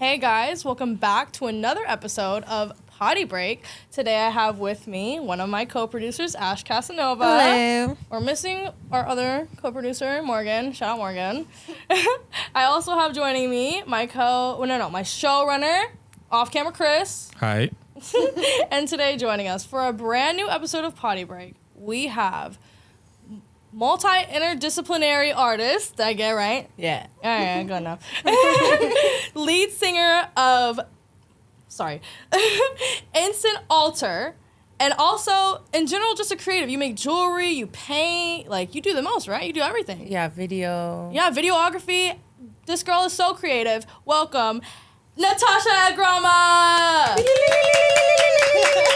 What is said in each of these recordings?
Hey guys, welcome back to another episode of Poddy Break. Today I have with me one of my co-producers, Ash Casanova. Hello. We're missing our other co-producer, Morgan. Shout out Morgan. I also have joining me my showrunner, off-camera Chris. Hi. And today joining us for a brand new episode of Poddy Break, we have multi-interdisciplinary artist. Did I get it right? Yeah. All right, good enough. Lead singer of, Instant Alter, and also, in general, just a creative. You make jewelry, you paint, like, you do the most, right? You do everything. Yeah, video. Yeah, videography. This girl is so creative. Welcome, Natasha Agrama!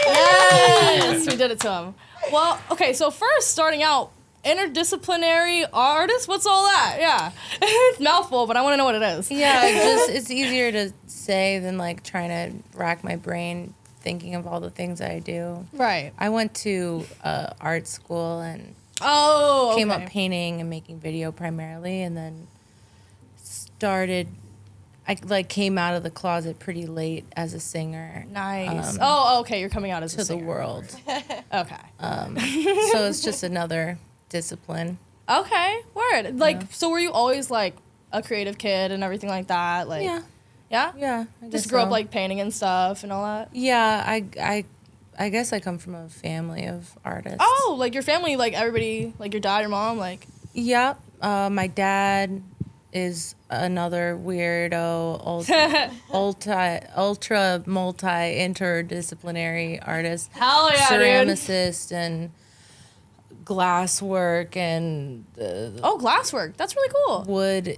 Yes, we did it to him. Well, okay, so first, starting out, interdisciplinary artist? What's all that? Yeah. It's a mouthful, but I want to know what it is. Yeah, it's easier to say than like trying to rack my brain thinking of all the things that I do. Right. I went to art school and came came up painting and making video primarily, and then I came out of the closet pretty late as a singer. Nice. Okay. You're coming out as to a singer. the world. Okay. So it's just another discipline. Okay. Word. Like, so were you always like a creative kid and everything like that? Like, Yeah. Yeah? Yeah. I Just guess grew up so. like painting and stuff and all that? Yeah, I guess I come from a family of artists. Oh, like your family, like everybody, like your dad, your mom, like. Yep. My dad is another weirdo, ultra multi-interdisciplinary artist. Hell yeah, ceramicist and glasswork and glasswork. That's really cool. wood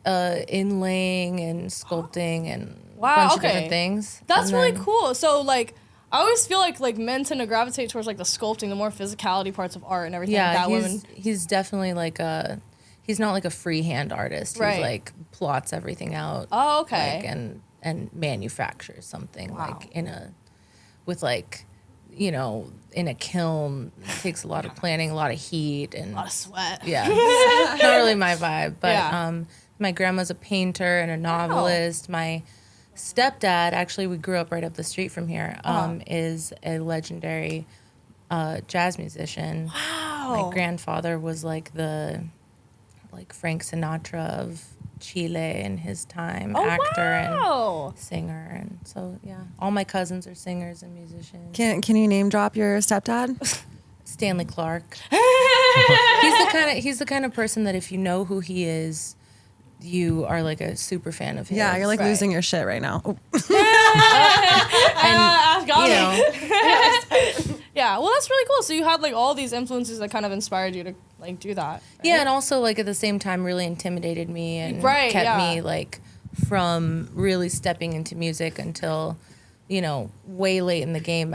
inlaying and sculpting and Wow, a bunch of okay. different things. That's And really then- cool. So, like, I always feel like men tend to gravitate towards, like, the sculpting, the more physicality parts of art and everything like Yeah, that. he's definitely like he's not like a freehand artist. Right. He's like plots everything out. Oh, okay. Like, and manufactures something Wow. like in a kiln. It takes a lot of planning, a lot of heat, and A lot of sweat. yeah, not really my vibe. But Yeah. my grandma's a painter and a novelist. My stepdad, actually, we grew up right up the street from here, is a legendary jazz musician. Wow. My grandfather was like the Frank Sinatra of Chile in his time, actor and singer, and so yeah, all my cousins are singers and musicians. Can you name drop your stepdad? Stanley Clark. He's the kind of person that if you know who he is, you are like a super fan of his. Yeah, you're like losing your shit right now. Oh. Yeah, well, that's really cool. So you had like all these influences that kind of inspired you to like do that. Right? Yeah, and also like at the same time really intimidated me and Right, kept yeah. me like from really stepping into music until, way late in the game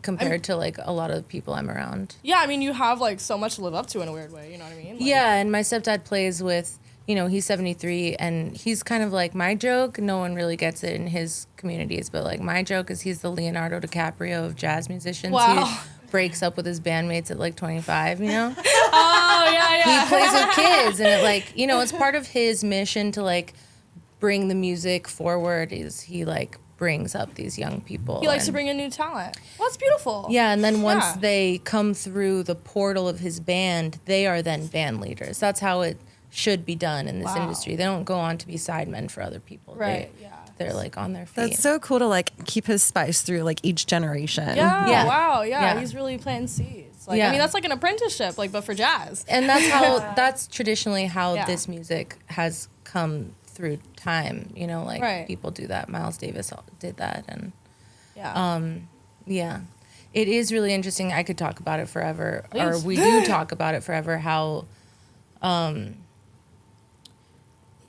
compared to like a lot of the people I'm around. Yeah, I mean, you have like so much to live up to in a weird way. You know what I mean? Like, Yeah, and my stepdad plays with, he's 73 and he's kind of like my joke. No one really gets it in his communities, but like my joke is he's the Leonardo DiCaprio of jazz musicians. Wow. He breaks up with his bandmates at like 25, Oh, yeah. He plays with kids and it's part of his mission to like bring the music forward is he like brings up these young people. He likes to bring in new talent. Well, that's beautiful. Yeah, and then once Yeah. they come through the portal of his band, they are then band leaders. That's how it should be done in this Wow. industry. They don't go on to be sidemen for other people. Right, They're like on their feet. That's so cool to like keep his spice through like each generation. Yeah, Yeah. wow, yeah. Yeah. He's really planting seeds. Like, Yeah. I mean, that's like an apprenticeship, like, but for jazz. And that's traditionally how Yeah. this music has come through time. Right. People do that. Miles Davis did that, and Yeah. yeah, it is really interesting. I could talk about it forever, or Please. we do talk about it forever. How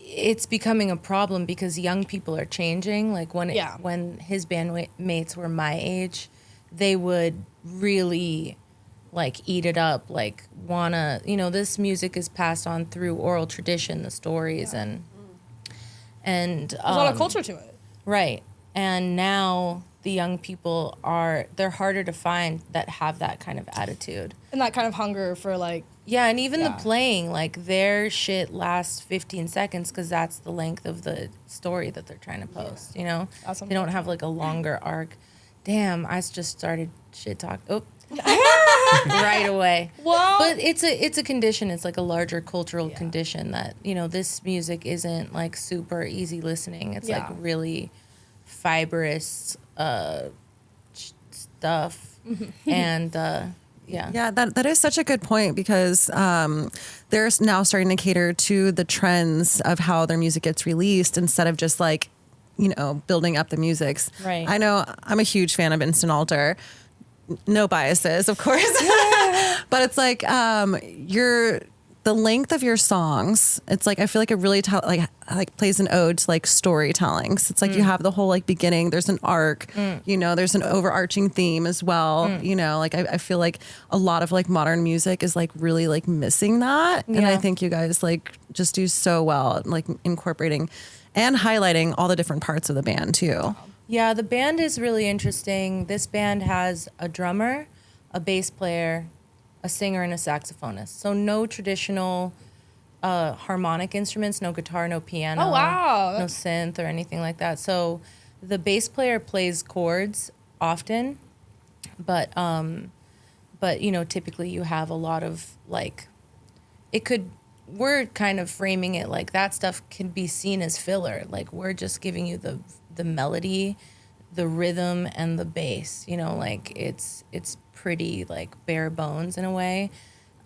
it's becoming a problem because young people are changing. Like when his bandmates were my age, they would really like eat it up, like this music is passed on through oral tradition, the stories and There's a lot of culture to it. right. And now the young people they're harder to find that have that kind of attitude. And that kind of hunger for, like, Yeah, and even the playing, like their shit lasts 15 seconds because that's the length of the story that they're trying to post, you know? They don't have like a longer arc. Damn, I just started shit talk. Oh, right away. Well, but it's a condition. It's like a larger cultural condition that, you know, this music isn't like super easy listening. It's like really fibrous stuff. And yeah, that is such a good point because they're now starting to cater to the trends of how their music gets released instead of just like, you know, building up the musics. Right. I know I'm a huge fan of Instant Alter. No biases, of course. But it's like the length of your songs. It's like I feel like it really plays an ode to like storytelling. So it's like you have the whole like beginning. There's an arc. You know, there's an overarching theme as well. You know, like I feel like a lot of like modern music is like really like missing that. And I think you guys like just do so well like incorporating and highlighting all the different parts of the band too. Yeah, the band is really interesting. This band has a drummer, a bass player, a singer, and a saxophonist. So no traditional harmonic instruments, no guitar, no piano. Oh, wow. No synth or anything like that. So the bass player plays chords often, but you know, typically you have a lot of like, we're kind of framing it like that stuff can be seen as filler. Like we're just giving you the melody, the rhythm, and the bass. You know, like it's pretty like bare bones in a way,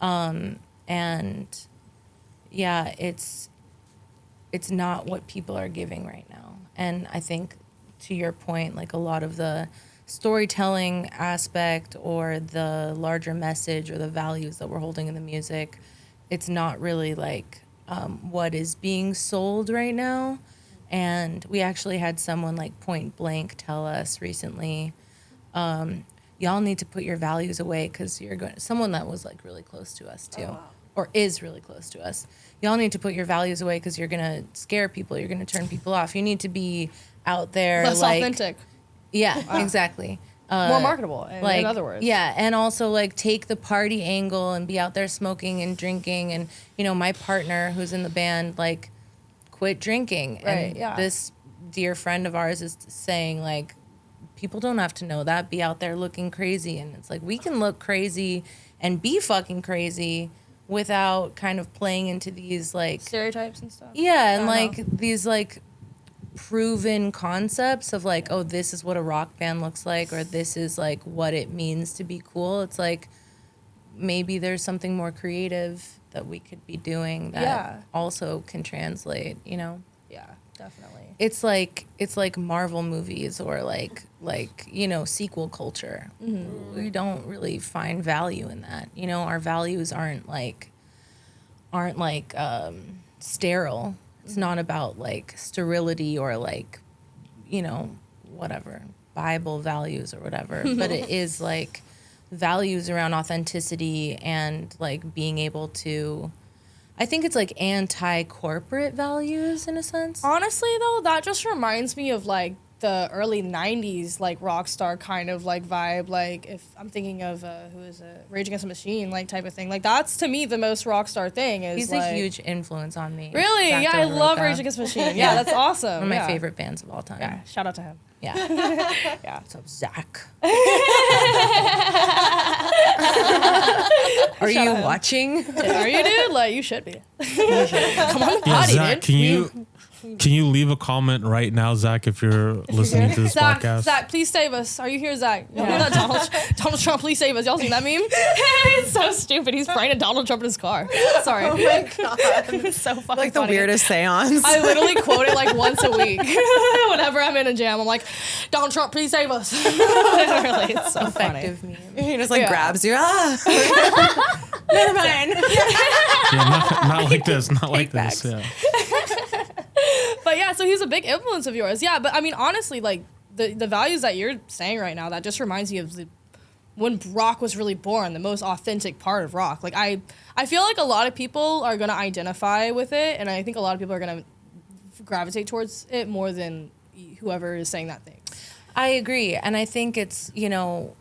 and yeah, it's not what people are giving right now. And I think to your point, like a lot of the storytelling aspect or the larger message or the values that we're holding in the music, it's not really like what is being sold right now. And we actually had someone like point blank tell us recently, y'all need to put your values away because someone that was like really close to us too, or is really close to us. Y'all need to put your values away because you're going to scare people. You're going to turn people off. You need to be out there. Less like, authentic. Yeah, exactly. More marketable, in other words. Yeah, and also like take the party angle and be out there smoking and drinking. And, you know, my partner who's in the band, like, quit drinking. Right, and this dear friend of ours is saying, like, people don't have to know that. Be out there looking crazy. And it's like, we can look crazy and be fucking crazy without kind of playing into these, like... stereotypes and stuff. Yeah, and, like, these, like, proven concepts of, like, oh, this is what a rock band looks like, or this is, like, what it means to be cool. It's like, maybe there's something more creative that we could be doing that also can translate, you know? Yeah, definitely. It's like Marvel movies or like you know, sequel culture. We don't really find value in that. You know, our values aren't like sterile. It's not about like sterility or like, you know, whatever, Bible values or whatever, but it is like values around authenticity and like being able to, I think it's like anti-corporate values in a sense. Honestly though, that just reminds me of like the early 90s like rock star kind of like vibe. Like if I'm thinking of who is it, Rage Against the Machine like type of thing. Like that's to me the most rock star thing is he's like, a huge influence on me. Really? Zach yeah, I love Roca. Rage Against the Machine. Yeah, that's awesome. One of my favorite bands of all time. Yeah, shout out to him. Yeah. Yeah. What's up, Zach? Are you watching? Are you, dude? Like, you should be. Come on the Yeah, potty, Zach, dude. can you leave a comment right now, Zach, if you're listening to this podcast? Zach, please save us. Are you here, Zach? Yeah. Donald Trump, please save us. Y'all seen that meme? It's so stupid. He's praying to Donald Trump in his car. Sorry. Oh my God. It's so fucking Like the funny. weirdest seance. I literally quote it like once a week. Whenever I'm in a jam, I'm like, Donald Trump, please save us. Literally, it's so Effective funny. meme. He just like grabs you. Never mind. Yeah, not like this. Not like this. Yeah. But yeah, so he's a big influence of yours. Yeah, but I mean, honestly, like the values that you're saying right now, that just reminds me of when rock was really born, the most authentic part of rock. Like I feel like a lot of people are gonna identify with it, and I think a lot of people are gonna gravitate towards it more than whoever is saying that thing. I agree, and I think it's, you know,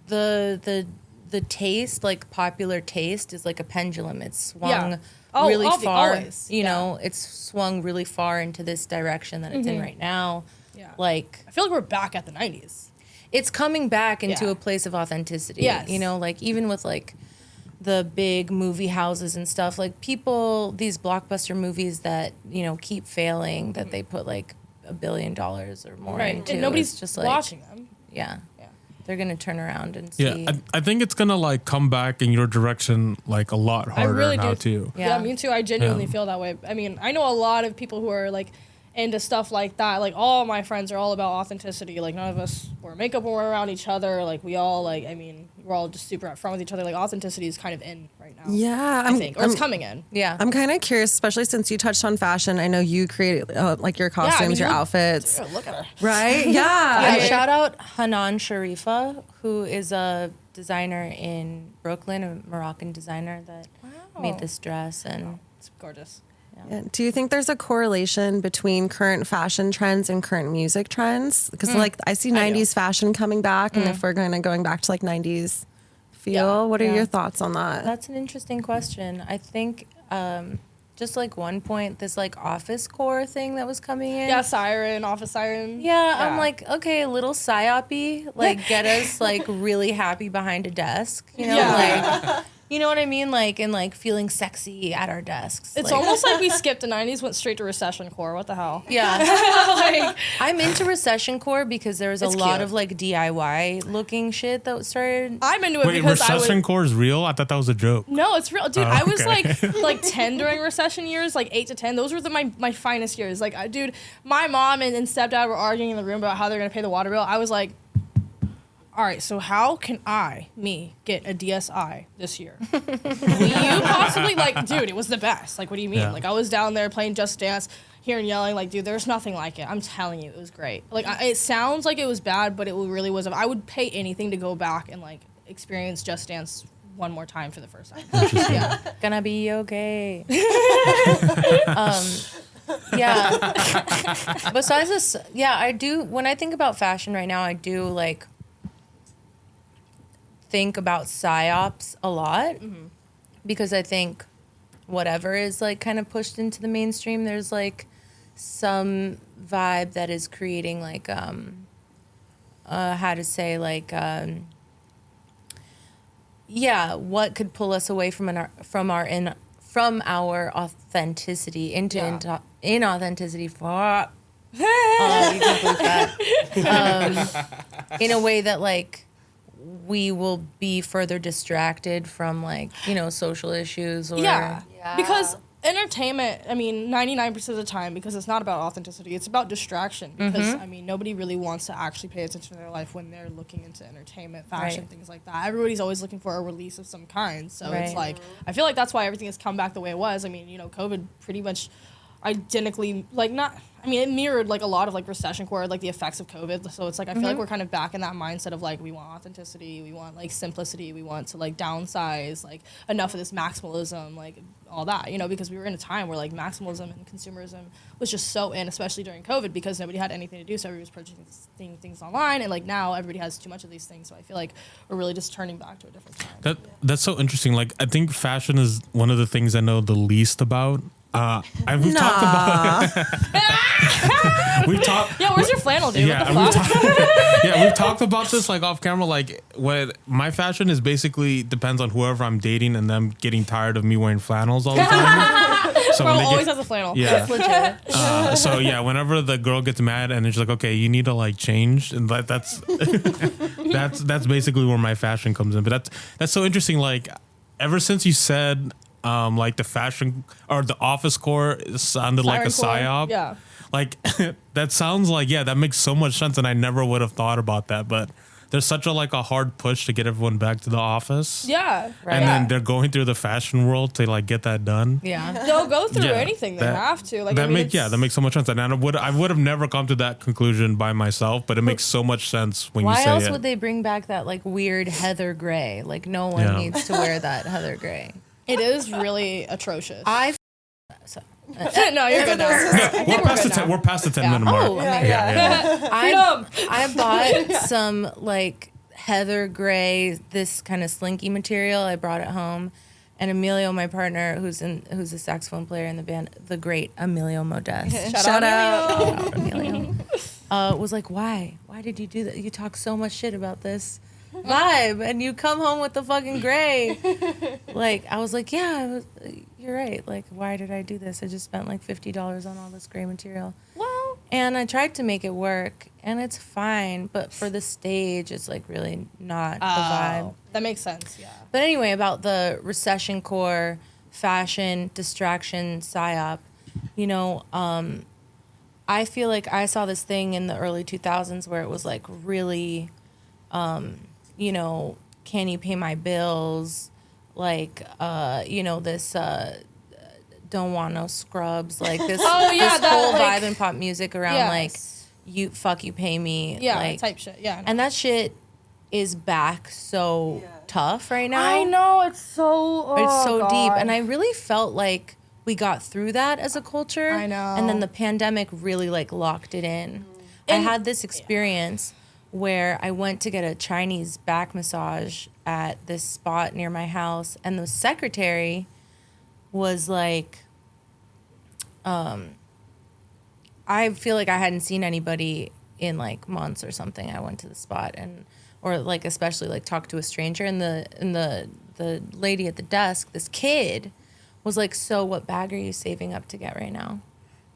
the the taste, like popular taste, is like a pendulum. It's swung Yeah. really far. Always. You know, it's swung really far into this direction that it's in right now. Yeah. Like, I feel like we're back at the 90s. it's coming back into Yeah. a place of authenticity. Yes. You know, like even with like the big movie houses and stuff, like people, these blockbuster movies that, you know, keep failing, that they put like $1 billion or more into. And nobody's it's just like, watching them. Yeah. Yeah. They're going to turn around and see. Yeah, I think it's gonna like come back in your direction like a lot harder really now do. too. Yeah, me too. I genuinely Yeah. feel that way. I mean, I know a lot of people who are like into stuff like that. Like all my friends are all about authenticity. Like none of us wear makeup when we're around each other. Like we all like, I mean, we're all just super upfront with each other. Like authenticity is kind of in right now. Yeah, I think, or it's coming in. Yeah. I'm kind of curious, especially since you touched on fashion. I know you create like your costumes, your outfits, Look at her. right? Yeah. Yeah, shout out Hanan Sharifa, who is a designer in Brooklyn, a Moroccan designer that made this dress. And It's gorgeous. Yeah. Do you think there's a correlation between current fashion trends and current music trends? Because like I see 90s fashion coming back, and if we're going back to like 90s feel, what are your thoughts on that? that's an interesting question. I think just like one point, this like office core thing that was coming in. Yeah, siren, office siren. Yeah, I'm like, okay, a little psyop-y, like get us like really happy behind a desk, you know, like, you know what I mean? Like, and like feeling sexy at our desks. It's like, almost like we skipped the 90s, went straight to recession core. What the hell? yeah. Like, I'm into recession core because there was a It's lot cute. of like DIY looking shit that started. I'm into it Wait, because I recession would. core is real? I thought that was a joke. No, it's real, dude. I was okay. like 10 during recession years, like 8 to 10. Those were my finest years. Like, dude, my mom and stepdad were arguing in the room about how they're gonna pay the water bill. I was like, all right, so how can me get a DSI this year? Will you possibly, like, dude, it was the best. Like, what do you mean? Yeah. Like, I was down there playing Just Dance, hearing yelling, like, dude, there's nothing like it. I'm telling you, it was great. Like, it sounds like it was bad, but it really was. I would pay anything to go back and, like, experience Just Dance one more time for the first time. Yeah. Gonna be okay. Yeah. Besides this, yeah, I do. When I think about fashion right now, I do like think about psyops a lot because I think whatever is like kind of pushed into the mainstream, there's like some vibe that is creating like how to say like yeah, what could pull us away from our authenticity into inauthenticity for you can believe that. In a way that like we will be further distracted from like, you know, social issues or Because entertainment, I mean, 99% of the time, because it's not about authenticity, it's about distraction. Because, I mean, nobody really wants to actually pay attention to their life when they're looking into entertainment, fashion, things like that. Everybody's always looking for a release of some kind. So it's like, I feel like that's why everything has come back the way it was. I mean, you know, COVID pretty much identically, like, not, I mean, it mirrored like a lot of like recession core, like the effects of COVID. So it's like, I feel like we're kind of back in that mindset of like, we want authenticity, we want like simplicity, we want to like downsize, like enough of this maximalism, like all that, you know, because we were in a time where like maximalism and consumerism was just so in, especially during COVID, because nobody had anything to do. So everybody was purchasing things online. And like now everybody has too much of these things. So I feel like we're really just turning back to a different time. That's so interesting. Like, I think fashion is one of the things I know the least about. We've talked about we've talked. Yeah, where's your flannel, dude? Yeah, What the fuck? we've talked about this like off camera. Like, what my fashion is basically depends on whoever I'm dating and them getting tired of me wearing flannels all the time. So Bro when they always get, has a flannel. yeah. legit. So yeah, whenever the girl gets mad and it's like, okay, you need to like change, and that's that's basically where my fashion comes in. But that's so interesting. Like, ever since you said. Like the fashion or the office core sounded like a psyop. Yeah. Like that sounds like, yeah, that makes so much sense. And I never would have thought about that. But there's such a hard push to get everyone back to the office. Yeah. Right. And then they're going through the fashion world to like get that done. Yeah. They'll go through Yeah, anything. They have to. Like, that I mean, that makes so much sense. And I would have never come to that conclusion by myself, but it makes so much sense when you say it. Why else would they bring back that like weird heather gray? Like no one needs to wear that heather gray. It is really atrocious. No, you're good now. We're past the 10 minute mark. Oh, Yeah. I bought some like heather gray, this kind of slinky material. I brought it home. And Emilio, my partner, who's a saxophone player in the band, the great Emilio Modest. Shout out. Shout out, Emilio. Was like, why? Why did you do that? You talk so much shit about this vibe, and you come home with the fucking gray. Like, I was like, yeah, you're right. Like, why did I do this? I just spent like $50 on all this gray material. Well, and I tried to make it work, and it's fine, but for the stage, it's like really not the vibe. That makes sense, yeah. But anyway, about the recession core, fashion, distraction, psyop, you know, I feel like I saw this thing in the early 2000s where it was like really, you know, can you pay my bills? Like, you know, this don't want no scrubs. Like this, this whole vibe in pop music around like, you pay me. Yeah, like, type shit, yeah. And that shit is back so tough right now. I know, it's so deep. And I really felt like we got through that as a culture. I know. And then the pandemic really like locked it in. I had this experience where I went to get a Chinese back massage at this spot near my house, and the secretary was like, I feel like I hadn't seen anybody in like months or something. I went to the spot or like especially like talk to a stranger, and the lady at the desk, this kid, was like, so what bag are you saving up to get right now?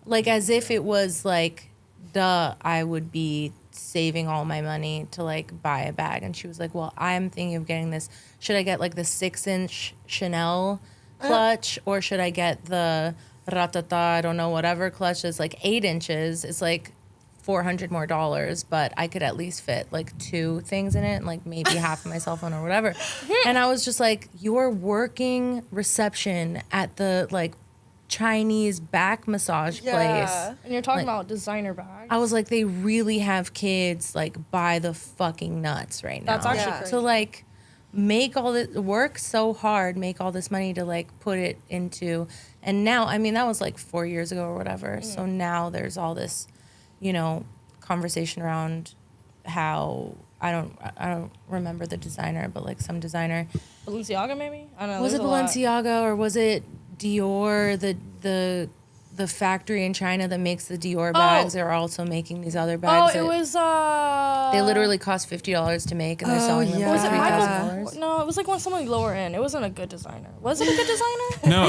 Like as if it was like, duh, I would be saving all my money to like buy a bag. And she was like, well, I'm thinking of getting this. Should I get like the 6-inch Chanel clutch, or should I get the ratata, I don't know, whatever clutch is like 8 inches? It's like $400 more, but I could at least fit like 2 things in it and like maybe half of my cell phone or whatever. And I was just like, you're working reception at the like Chinese back massage place. And you're talking about designer bags. I was like, they really have kids like by the fucking nuts right now. That's actually crazy. So like make all this work so hard, make all this money to like put it into, and now, I mean, that was like 4 years ago or whatever. So now there's all this, you know, conversation around how I don't remember the designer, but like some designer. Balenciaga maybe? I don't know. Was it Balenciaga or was it Dior? The factory in China that makes the Dior bags are also making these other bags. Oh, it was they literally cost $50 to make, and they're selling them for Was it $3,000. Michael? No, it was like someone lower end. It wasn't a good designer. Was it a good designer? No,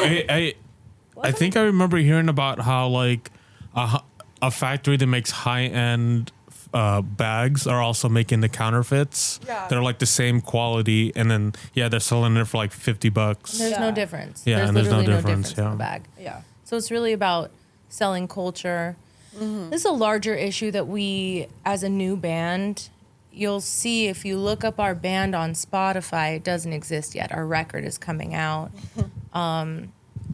I think I remember hearing about how like a factory that makes high end bags are also making the counterfeits. Yeah. They're like the same quality, and then they're selling it for like $50. There's no difference. Yeah, there's and there's no literally difference. in the bag. Yeah. So it's really about selling culture. Mm-hmm. This is a larger issue that we, as a new band, you'll see if you look up our band on Spotify, it doesn't exist yet. Our record is coming out.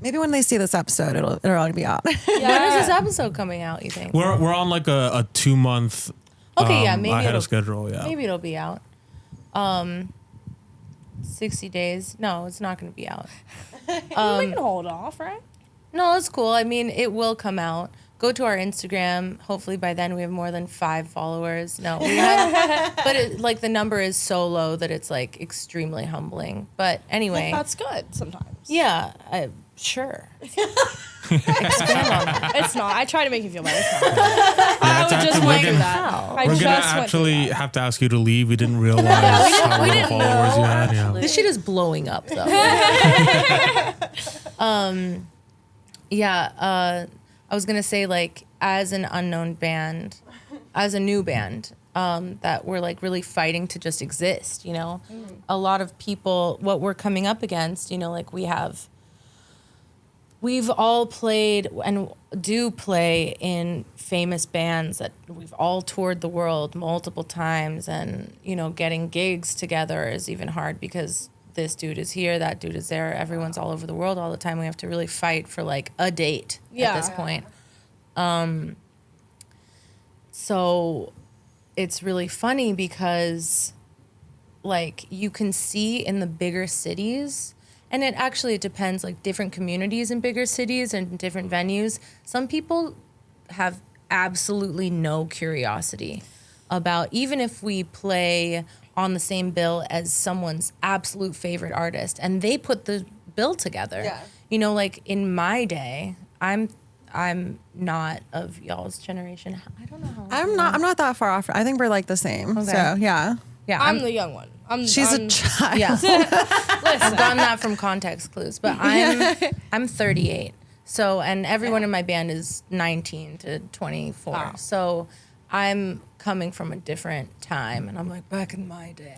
Maybe when they see this episode, it'll already be out. Yeah. When is this episode coming out, you think? We're on like a 2 month maybe ahead of schedule. Yeah, maybe it'll be out. 60 days. No, it's not going to be out. We can hold off, right? No, it's cool. I mean, it will come out. Go to our Instagram. Hopefully by then we have more than 5 followers. No, we have, but like the number is so low that it's like extremely humbling. But anyway, that's good sometimes. Yeah, sure. Expand on that. It's not. I try to make you feel better. It's not. I would just went through that. We're gonna actually have to ask you to leave. We didn't realize how many followers you had. Yeah. This shit is blowing up though. I was gonna say, like, as an unknown band, as a new band, that we're like really fighting to just exist, you know? A lot of people, what we're coming up against, you know, like we've all played and do play in famous bands that we've all toured the world multiple times, and, you know, getting gigs together is even hard because this dude is here, that dude is there, everyone's all over the world all the time. We have to really fight for like a date at this point. So it's really funny because like you can see in the bigger cities, and it depends, like different communities in bigger cities and different venues. Some people have absolutely no curiosity about, even if we play on the same bill as someone's absolute favorite artist, and they put the bill together. Yeah. You know, like in my day, I'm not of y'all's generation. I don't know how. I'm not that far off. I think we're like the same. Okay. So yeah. Yeah, I'm the young one. She's a child. Yeah. I've gotten that from context clues, but I'm 38. So, and everyone in my band is 19 to 24. Wow. So I'm coming from a different time, and I'm like, back in my day,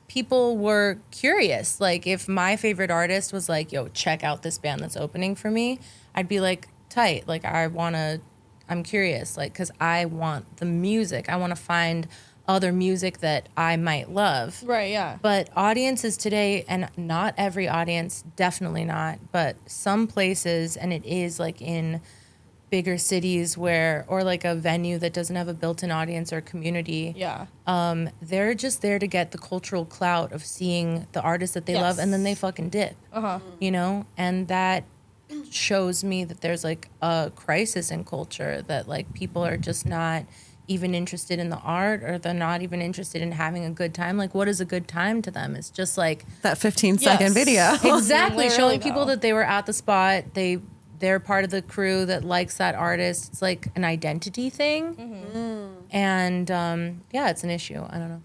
people were curious. Like, if my favorite artist was like, yo, check out this band that's opening for me, I'd be like, tight. Like, I'm curious, like, because I want the music. I want to find other music that I might love. Right, yeah. But audiences today, and not every audience, definitely not, but some places, and it is like in bigger cities or like a venue that doesn't have a built-in audience or community. Yeah. They're just there to get the cultural clout of seeing the artist that they love, and then they fucking dip. You know? And that shows me that there's like a crisis in culture, that like people are just not even interested in the art, or they're not even interested in having a good time. Like, what is a good time to them? It's just like that 15-second video. Exactly. Literally, Showing people though. that they were at the spot, they're part of the crew that likes that artist. It's like an identity thing. And yeah, it's an issue. I don't know.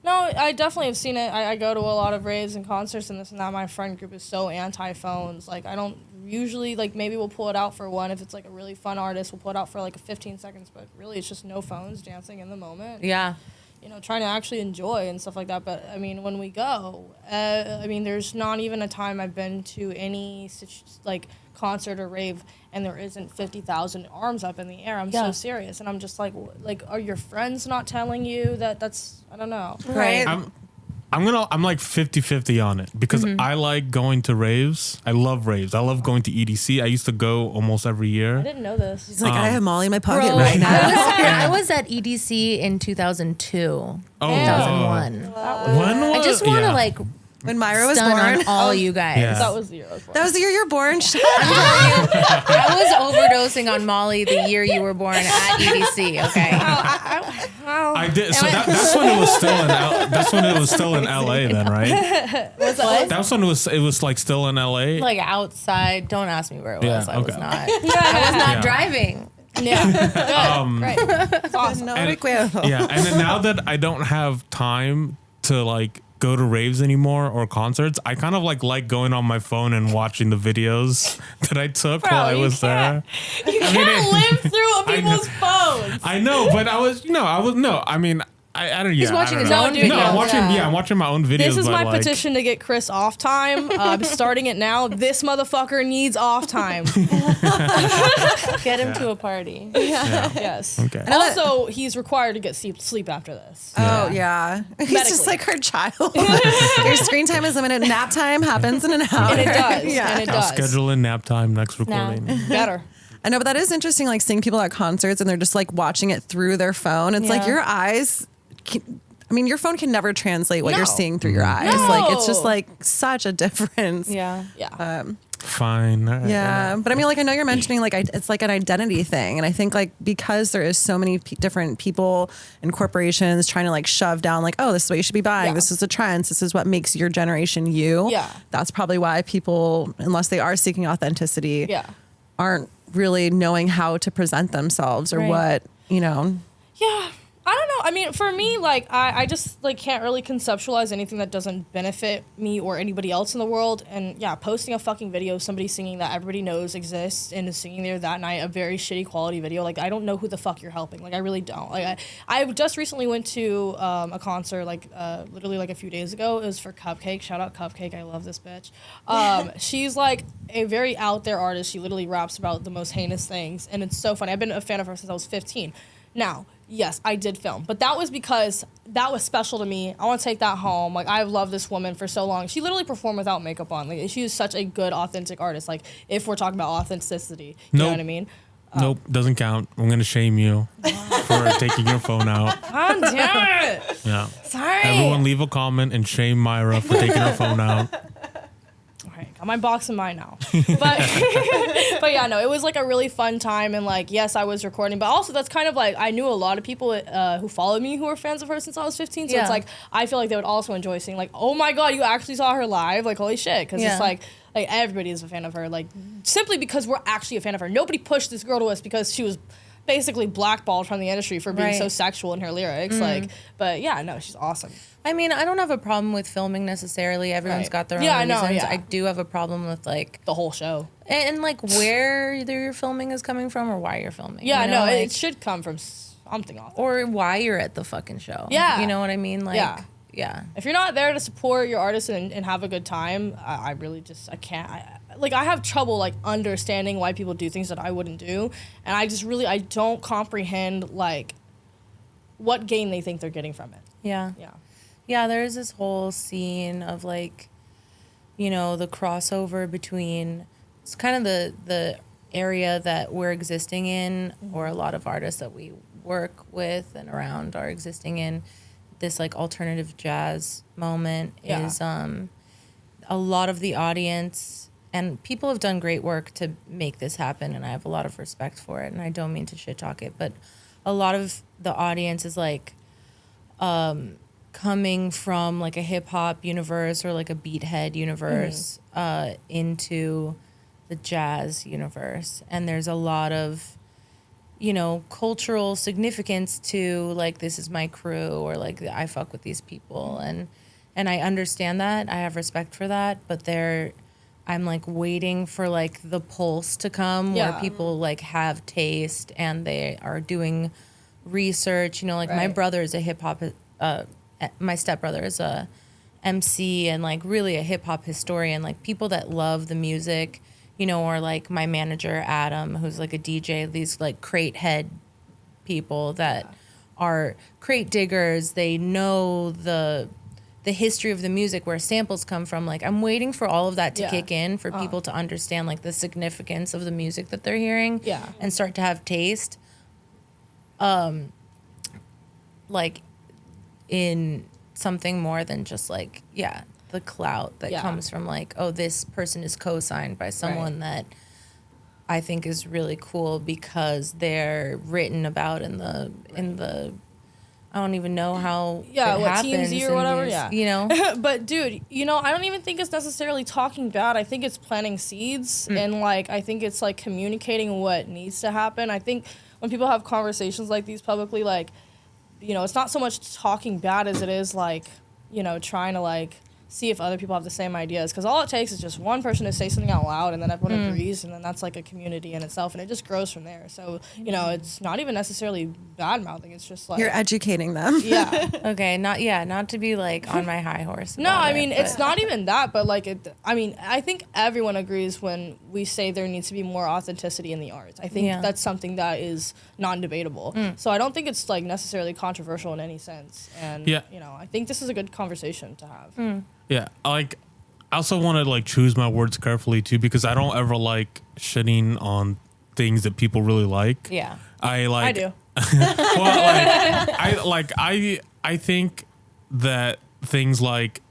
No, I definitely have seen it. I go to a lot of raves and concerts and this and that. My friend group is so anti-phones. Like, I don't usually, like, maybe we'll pull it out for one. If it's, like, a really fun artist, we'll pull it out for, like, 15 seconds. But really, it's just no phones, dancing in the moment. Yeah. You know, trying to actually enjoy and stuff like that. But, I mean, when we go, I mean, there's not even a time I've been to any, like, concert or rave and there isn't 50,000 arms up in the air. I'm so serious. And I'm just like, are your friends not telling you that's, I don't know. Right. I'm like 50-50 on it, because I like going to raves. I love raves. I love going to EDC. I used to go almost every year. I didn't know this. He's like, I have Molly in my pocket Bro, right now. I was at EDC in 2002, 2001. When was, I just want to like When Myra was stun born. on all you guys. Yeah. That was the year I was born. That was the year you're born. I was overdosing on Molly the year you were born at EDC. Okay. I did. So that's when it was still in. That's when it was still in LA then, right? Was what? That's when it was like still in LA. Like outside. Don't ask me where it was. Yeah, I was okay. not. I was not driving. Yeah. Right. It's awesome. No And- recuerdo. Yeah, and then now that I don't have time to like go to raves anymore or concerts, I kind of like going on my phone and watching the videos that I took while I was there. You can't live through people's phones. I know, but I mean, I don't. He's yeah, watching I his don't own know. videos. No, I'm watching. Yeah, I'm watching my own videos. This is but, my like, petition to get Chris off time. I'm starting it now. This motherfucker needs off time. Get him to a party. Yes. Okay. Also, he's required to get sleep after this. Oh, yeah. He's just Medically. like her child. Your screen time is limited. Nap time happens in an hour. And it does. Yeah. And it I'll does. schedule in nap time next recording. Better. I know, but that is interesting, like seeing people at concerts and they're just like watching it through their phone. It's like Yeah. your eyes, your phone can never translate what No. you're seeing through your eyes. No. Like, it's just like such a difference. Yeah. Yeah. Fine. All right, Yeah, but I mean, like I know you're mentioning like it's like an identity thing, and I think like because there is so many different people and corporations trying to like shove down like, oh, this is what you should be buying. Yeah. This is the trends. This is what makes your generation you. Yeah. That's probably why people, unless they are seeking authenticity, Yeah. aren't really knowing how to present themselves or Right. what Yeah. I don't know. I mean, for me, like, I just, like, can't really conceptualize anything that doesn't benefit me or anybody else in the world. And, yeah, posting a fucking video of somebody singing that everybody knows exists and is singing there that night, a very shitty quality video. Like, I don't know who the fuck you're helping. Like, I really don't. Like, I just recently went to a concert, like, literally, like, a few days ago. It was for Cupcake. Shout out Cupcake. I love this bitch. She's, like, a very out there artist. She literally raps about the most heinous things. And it's so funny. I've been a fan of her since I was 15. Now, yes, I did film, but that was because that was special to me. I want to take that home. Like, I've loved this woman for so long. She literally performed without makeup on. Like, she is such a good, authentic artist. Like, if we're talking about authenticity, you know what I mean? Nope, doesn't count. I'm gonna shame you for taking your phone out. God damn it. Yeah. Sorry. Everyone leave a comment and shame Myra for taking her phone out. All right, I'm boxing mine now. But but yeah, no, it was like a really fun time, and like yes, I was recording, but also that's kind of like I knew a lot of people who followed me who were fans of her since I was 15. So it's like I feel like they would also enjoy seeing like, oh my god, you actually saw her live, like holy shit, because it's like everybody is a fan of her, like simply because we're actually a fan of her. Nobody pushed this girl to us because she was basically blackballed from the industry for being so sexual in her lyrics. Like, but yeah, no, she's awesome. I mean, I don't have a problem with filming necessarily. Everyone's got their own reasons. I do have a problem with like the whole show and like where either your filming is coming from or why you're filming. Yeah, you know? no, like, it should come from something awesome. Or why you're at the fucking show. Yeah, you know what I mean? Like, yeah. If you're not there to support your artist and have a good time, I really just I can't. I have trouble like understanding why people do things that I wouldn't do, and I don't comprehend like what gain they think they're getting from it. Yeah, there's this whole scene of like, you know, the crossover between it's kind of the area that we're existing in, or a lot of artists that we work with and around are existing in. This like alternative jazz moment is a lot of the audience, and people have done great work to make this happen, and I have a lot of respect for it, and I don't mean to shit talk it, but a lot of the audience is like coming from like a hip hop universe or like a beathead universe into the jazz universe, and there's a lot of, you know, cultural significance to like, this is my crew, or like I fuck with these people, and I understand that, I have respect for that, but I'm like waiting for like the pulse to come where people like have taste and they are doing research, you know, like my brother is a hip hop my stepbrother is a MC and like really a hip hop historian, like people that love the music, you know, or like my manager Adam, who's like a DJ, these like crate head people that are crate diggers. They know the history of the music, where samples come from. Like I'm waiting for all of that to kick in for people to understand like the significance of the music that they're hearing and start to have taste. Like in something more than just like, the clout that comes from like, oh, this person is co-signed by someone that I think is really cool because they're written about in the I don't even know how it happens TMZ or whatever, you know. But dude, you know, I don't even think it's necessarily talking bad. I think it's planting seeds, and like I think it's like communicating what needs to happen. I think when people have conversations like these publicly, like, you know, it's not so much talking bad as it is like, you know, trying to like see if other people have the same ideas, because all it takes is just one person to say something out loud and then everyone agrees, and then that's like a community in itself, and it just grows from there. So, you know, it's not even necessarily bad mouthing, it's just like you're educating them. Okay, not to be like on my high horse. No, I mean it's not even that, but like I think everyone agrees when we say there needs to be more authenticity in the arts. I think that's something that is non-debatable. So I don't think it's like necessarily controversial in any sense, and you know, I think this is a good conversation to have. Yeah, like I also want to like choose my words carefully too, because I don't ever like shitting on things that people really like. Yeah, I do. Well, I think that things like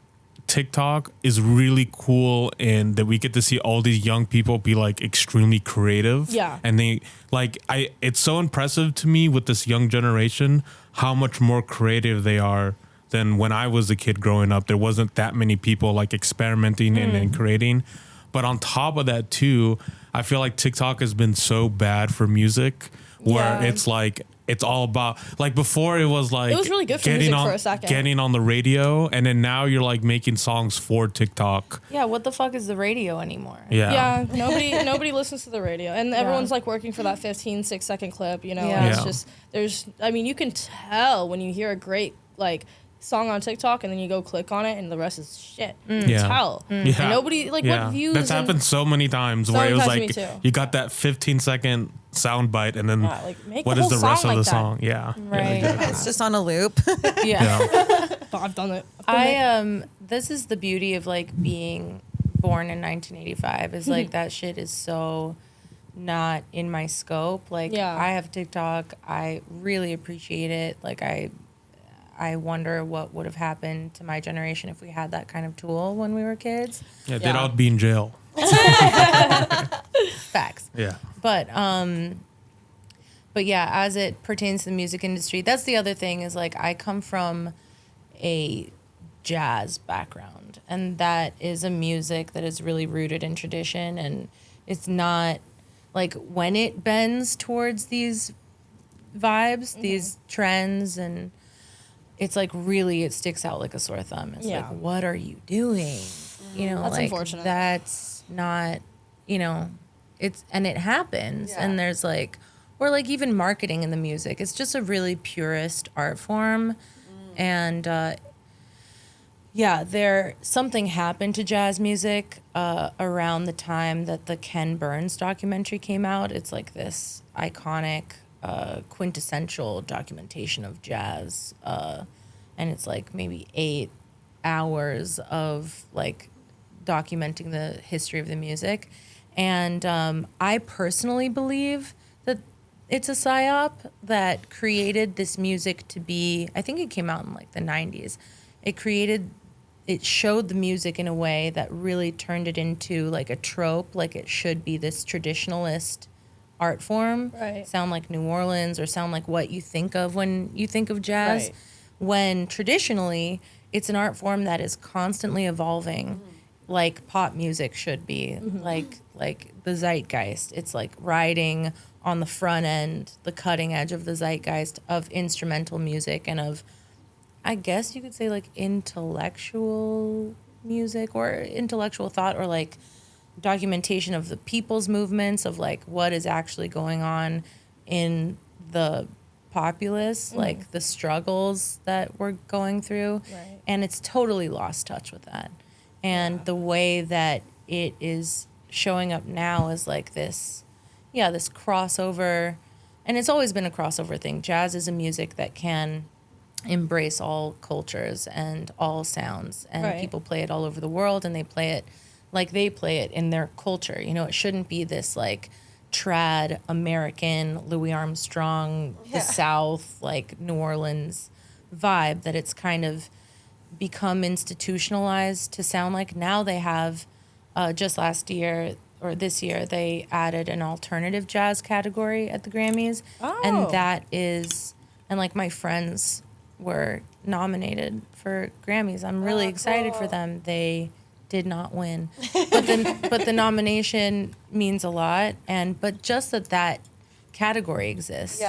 TikTok is really cool, and that we get to see all these young people be like extremely creative. Yeah, and they like it's so impressive to me with this young generation how much more creative they are than when I was a kid growing up. There wasn't that many people like experimenting and creating. But on top of that too, I feel like TikTok has been so bad for music, where it's like, it's all about like, before it was like, it was really good for music for a second, getting on the radio, and then now you're like making songs for TikTok. Yeah, what the fuck is the radio anymore? Yeah, nobody listens to the radio, and everyone's like working for that 6-second clip, you know. And it's just, I mean, you can tell when you hear a great like song on TikTok and then you go click on it and the rest is shit. You can tell. And nobody like what views. That's happened so many times where it was like you got that 15-second sound bite, and then what is the rest of the song? Yeah, right. It's just on a loop. I've done it. This is the beauty of like being born in 1985 is like that shit is so not in my scope. Like I have TikTok. I really appreciate it. Like I wonder what would have happened to my generation if we had that kind of tool when we were kids. Yeah, they'd all be in jail. Facts. Yeah. But yeah, as it pertains to the music industry, that's the other thing is like I come from a jazz background, and that is a music that is really rooted in tradition, and it's not like when it bends towards these vibes, these trends, and it's like really it sticks out like a sore thumb. It's like, what are you doing? You know, that's like unfortunate. That's not, you know, it happens, and there's like, or like even marketing in the music. It's just a really purist art form, and something happened to jazz music around the time that the Ken Burns documentary came out. It's like this iconic, quintessential documentation of jazz, and it's like maybe 8 hours of like documenting the history of the music. And I personally believe that it's a psyop that created this music to be, I think it came out in like the 90s. It showed the music in a way that really turned it into like a trope, like it should be this traditionalist art form. Right. Sound like New Orleans or sound like what you think of when you think of jazz. Right. When traditionally, it's an art form that is constantly evolving, like pop music should be, like the zeitgeist. It's like riding on the front end, the cutting edge of the zeitgeist of instrumental music and of, I guess you could say, like intellectual music or intellectual thought or like documentation of the people's movements of like what is actually going on in the populace, like the struggles that we're going through. Right. And it's totally lost touch with that. And the way that it is showing up now is like this crossover. And it's always been a crossover thing. Jazz is a music that can embrace all cultures and all sounds. And people play it all over the world, and they play it like they play it in their culture. You know, it shouldn't be this like trad American Louis Armstrong, the South, like New Orleans vibe that it's kind of become institutionalized to sound like. Now they have, just last year or this year, they added an alternative jazz category at the Grammys. Oh. And that is, and like my friends were nominated for Grammys. I'm really excited for them. They did not win, but the nomination means a lot. But just that category exists,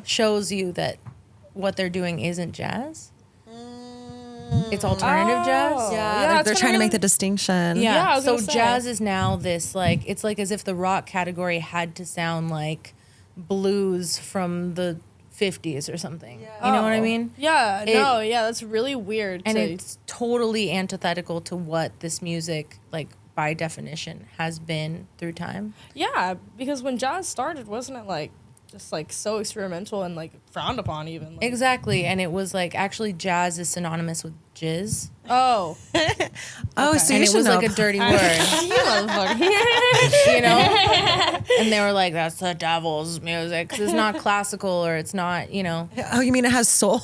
shows you that what they're doing isn't jazz. It's alternative jazz. Yeah, they're trying to make the distinction. Yeah, so jazz is now this like, it's like as if the rock category had to sound like blues from the 50s or something. You know what I mean? Yeah, that's really weird. And it's totally antithetical to what this music, like by definition, has been through time. Yeah, because when jazz started, wasn't it like just like so experimental and like frowned upon even? Like. Exactly, and it was like actually jazz is synonymous with jizz. Oh. So and you it was know. like a dirty word. You motherfucker. You know? And they were like, that's the devil's music. 'Cause it's not classical or it's not, you know. Oh, you mean it has soul?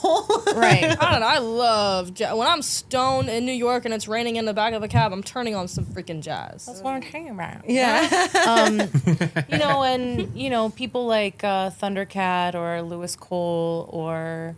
Right. I don't know. I love jazz. When I'm stoned in New York and it's raining in the back of a cab, I'm turning on some freaking jazz. That's what I'm talking about. Yeah. You know, and, you know, people like Thundercat or Lewis Cole or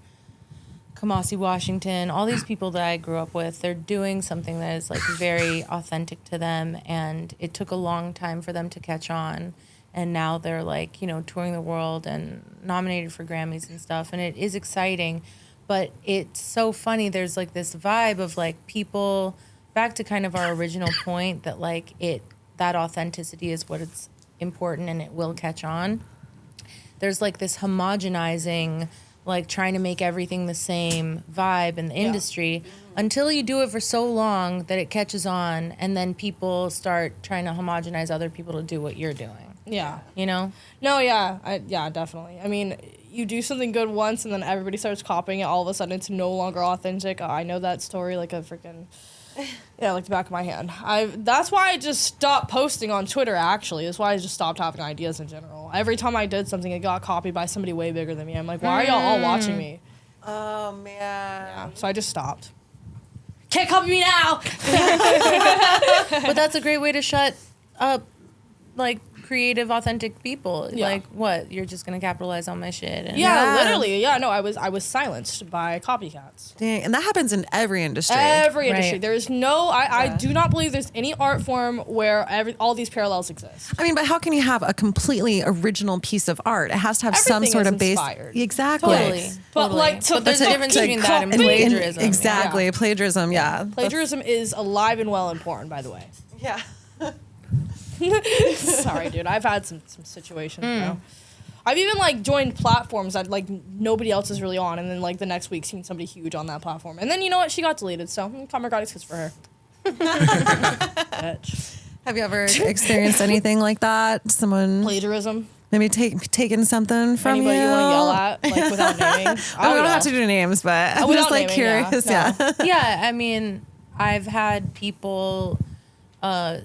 Kamasi Washington, all these people that I grew up with, they're doing something that is like very authentic to them, and it took a long time for them to catch on, and now they're like, you know, touring the world and nominated for Grammys and stuff, and it is exciting, but it's so funny. There's like this vibe of like people, back to kind of our original point that like that authenticity is what it's important and it will catch on. There's like this homogenizing, like trying to make everything the same vibe in the industry until you do it for so long that it catches on, and then people start trying to homogenize other people to do what you're doing. Yeah. You know? No, yeah. Yeah, definitely. I mean, you do something good once and then everybody starts copying it. All of a sudden it's no longer authentic. I know that story like a freaking... Yeah, like the back of my hand. That's why I just stopped posting on Twitter, actually. That's why I just stopped having ideas in general. Every time I did something, it got copied by somebody way bigger than me. I'm like, why are y'all all watching me? Oh, man. Yeah, so I just stopped. Can't copy me now. But that's a great way to shut up, like, creative, authentic people. Yeah. Like, what? You're just gonna capitalize on my shit? And Literally. Yeah, no, I was silenced by copycats. Dang, and that happens in every industry. Every industry. Right. There is no, I do not believe there's any art form where all these parallels exist. I mean, but how can you have a completely original piece of art? It has to have some Everything sort is of base. inspired. Exactly. Totally. But, like, so but there's a there's difference a between that and copy. plagiarism. Exactly. Plagiarism, yeah. Plagiarism is alive and well in porn, by the way. Yeah. Sorry, dude. I've had some situations, bro. I've even like joined platforms that like nobody else is really on, and then like the next week seen somebody huge on that platform, and then you know what? She got deleted. So karma got excuse for her. Bitch. Have you ever experienced anything like that? Someone Plagiarism. maybe taking something from Anybody you? you want to yell at, like without naming? I don't have to do names, but I'm without just like naming, curious. yeah. Yeah. Yeah, I mean, I've had people,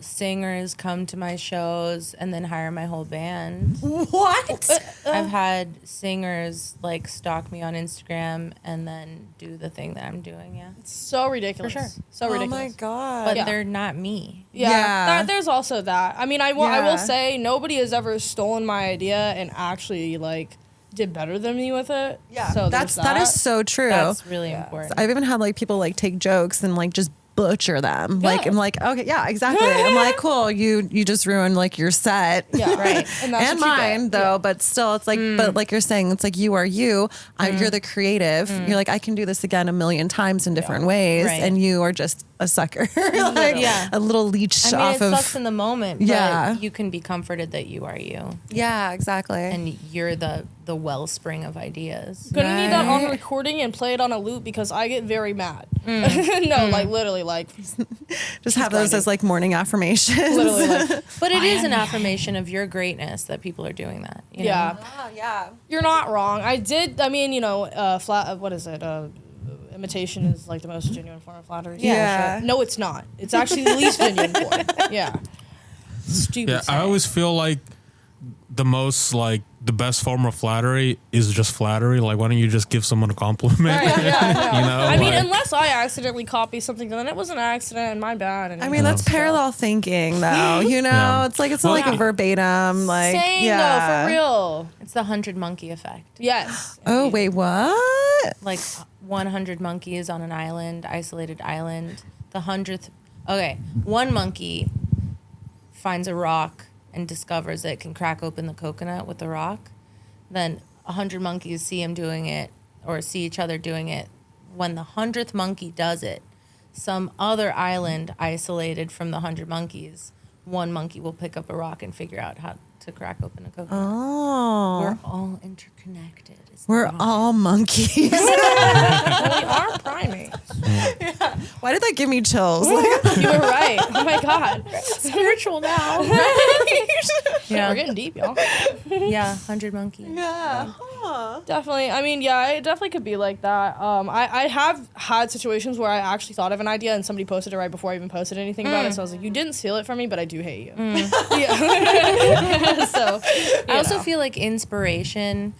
singers come to my shows and then hire my whole band. What? I've had singers like stalk me on Instagram and then do the thing that I'm doing. Yeah, So ridiculous. For sure. So Oh ridiculous. my god. but Yeah. they're not me. Yeah. There's also that. I mean, I will Yeah. say nobody has ever stolen my idea and actually like did better than me with it. Yeah. So that is so true. That's really important. I've even had like people like take jokes and like just butcher them. Like Yeah. I'm like, okay, yeah, exactly. I'm like, cool, you just ruined like your set. Yeah. Right. And, that's And what you mine get. though, but still it's like but like you're saying, it's like you are you. You're the creative. You're like, I can do this again a million times in different ways. Right. And you are just a sucker. Like Yeah. a little leech I mean, off it of sucks in the moment, but Yeah. you can be comforted that you are you, yeah, exactly. and you're the wellspring of ideas. Gonna need that on Right. recording and play it on a loop because I get very mad. No, like literally, like just have those grinding. as like morning affirmations. literally, like But it is an affirmation of your greatness that people are doing that. You yeah. know? Yeah. You're not wrong. I mean, you know, what is it? Imitation is like the most genuine form of flattery. Yeah. Sure. No, it's not. It's actually the least genuine form. Yeah. Stupid. Yeah, I saying. always feel like the best form of flattery is just flattery. Like, why don't you just give someone a compliment? Right, yeah, You know, I mean, like- unless I accidentally copy something, then it was an accident and my bad. And I mean, that's parallel thinking, though. You know, Yeah. it's like it's not like a verbatim, like Same yeah. though, for real. It's the 100 monkey effect. Yes. Oh wait, what? Like 100 monkeys on an island, isolated island. The 100th. Okay, one monkey finds a rock and discovers it can crack open the coconut with the rock. Then 100 monkeys see him doing it or see each other doing it. When the 100th monkey does it, some other island isolated from the 100 monkeys, one monkey will pick up a rock and figure out how to crack open a coconut. Oh, We're all interconnected. we're all monkeys. We are primates. Why did that give me chills? You were right. Oh my god. spiritual now. Yeah, we're getting deep, y'all. Yeah, 100 monkeys. yeah. Definitely. I mean, yeah, it definitely could be like that. I have had situations where I actually thought of an idea and somebody posted it right before I even posted anything about it. So I was like, you didn't steal it from me, but I do hate you. Yeah. So I also feel like inspiration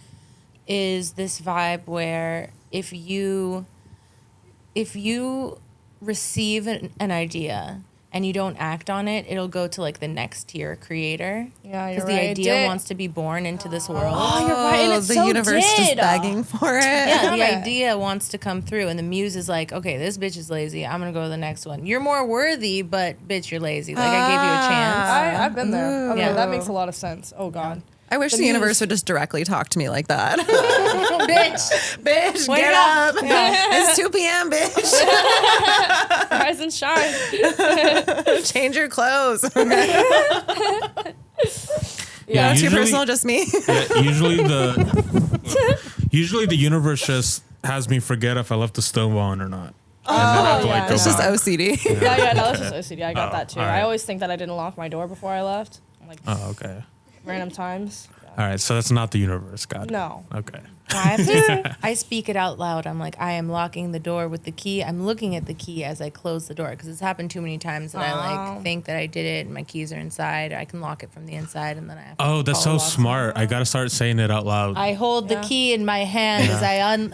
is this vibe where if you receive an idea and you don't act on it, it'll go to like the next tier creator. Yeah, you're Because the right. idea wants to be born into this world. Oh, you're right. And Oh, it's the so universe just did. begging for it. Yeah, the Damn it. idea wants to come through, and the muse is like, okay, this bitch is lazy. I'm gonna go to the next one. You're more worthy, but bitch, you're lazy. Like I gave you a chance. I've been there. Okay, Yeah. that makes a lot of sense. Oh god. I wish the muse. universe would just directly talk to me like that. Bitch, Bitch, Wake get up. up. It's 2 p.m., bitch. Rise and shine. Change your clothes. Yeah, That's too usually- personal, just me. Yeah, usually the universe just has me forget if I left the stove on or not. And then I have to yeah. go It's just back. OCD. Yeah, no, that's just OCD. I got Oh, that too. all right. I always think that I didn't lock my door before I left. Like Oh, okay. random times. All right, so that's not the universe, got it. No. Okay. I speak it out loud. I'm like, I am locking the door with the key. I'm looking at the key as I close the door because it's happened too many times that I like think that I did it and my keys are inside. I can lock it from the inside and then I have to that's so smart. I gotta start saying it out loud. I hold the key in my hand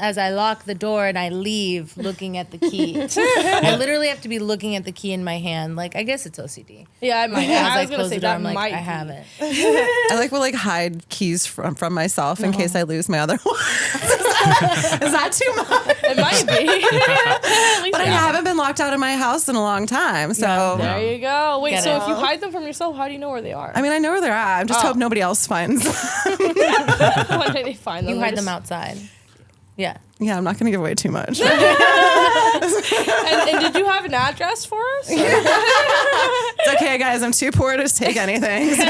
as I lock the door and I leave looking at the key. I literally have to be looking at the key in my hand. Like, I guess it's OCD. Yeah, I might. I was gonna say that I'm like, I have it. I will hide keys from myself in case I lose my other one. Is that too much? It might be. But I haven't been locked out of my house in a long time. So there you go. Wait, Get so it. if you hide them from yourself, how do you know where they are? I mean, I know where they're at. I just hope nobody else finds them. One day they find them. You hide them outside. Yeah. Yeah, I'm not going to give away too much. And did you have an address for us? It's okay, guys. I'm too poor to take anything. So.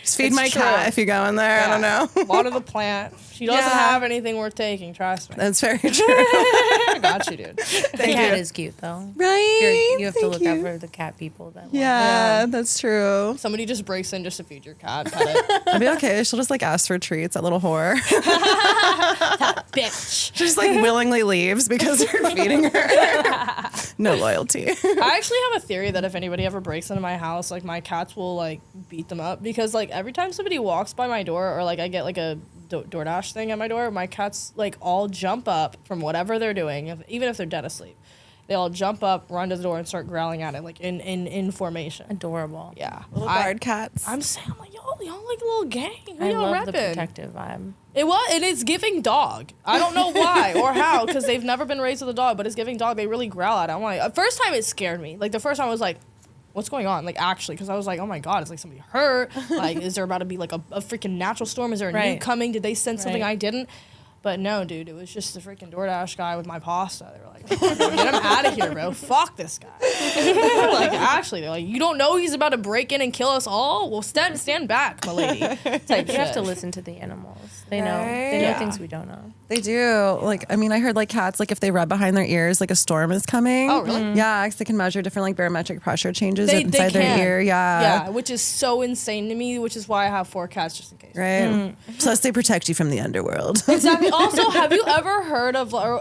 Just feed my cat if you go in there. Yeah. I don't know. Water the plant. She doesn't have anything worth taking. Trust me. That's very true. I got you, dude. The cat is cute, though. Right? You have to look out for the cat people. That's true. Somebody just breaks in just to feed your cat. Pet it. I'd be okay. She'll just ask for treats, that little whore. That bitch. She just willingly leaves because you're feeding her. No loyalty. I actually have a theory that if anybody ever breaks into my house, my cats will beat them up because every time somebody walks by my door or I get a DoorDash thing at my door, my cats all jump up from whatever they're doing, even if they're dead asleep. They all jump up, run to the door, and start growling at it in formation. Adorable. Yeah, Little guard cats. I'm saying, y'all like a little gang. Who I y'all love the repping? protective vibe. It was, and it's giving dog. I don't know why or how, because they've never been raised with a dog, but it's giving dog. They really growl at it. I'm like, first time it scared me. The first time I was like, what's going on? Actually, because I was like, oh my God, it's somebody hurt. Is there about to be a freaking natural storm? Is there a nuke coming? Did they send something I didn't? But no, dude, it was just the freaking DoorDash guy with my pasta. They were like, get him out of here, bro. Fuck this guy. Actually, they're like, you don't know he's about to break in and kill us all? Well, stand back, my lady. Type You have to listen to the animals. They know. They know things we don't know. They do. I heard cats, if they rub behind their ears, a storm is coming. Oh, really? Mm-hmm. Yeah, because they can measure different barometric pressure changes They inside their ear. Yeah. Yeah, which is so insane to me, which is why I have 4 cats just in case. Right. Mm-hmm. Plus, they protect you from the underworld. Exactly. Also, have you ever heard of, I